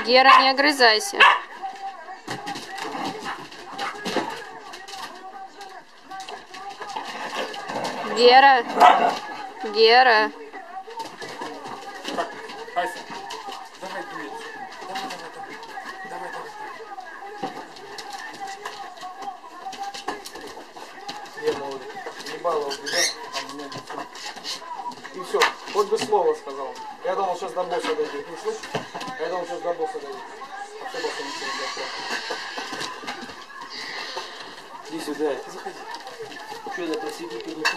Гера, не огрызайся. Гера. Гера. Так, Ася, давай дует. Давай. Я молодец. Ебало убежал, а меня не. И все, хоть бы слово сказал. Я думал, сейчас до босса дойдет. Не слышишь? Я думал, сейчас до босса дойдет. А все босса ничего не. Иди сюда, заходи. Что, я просидеть?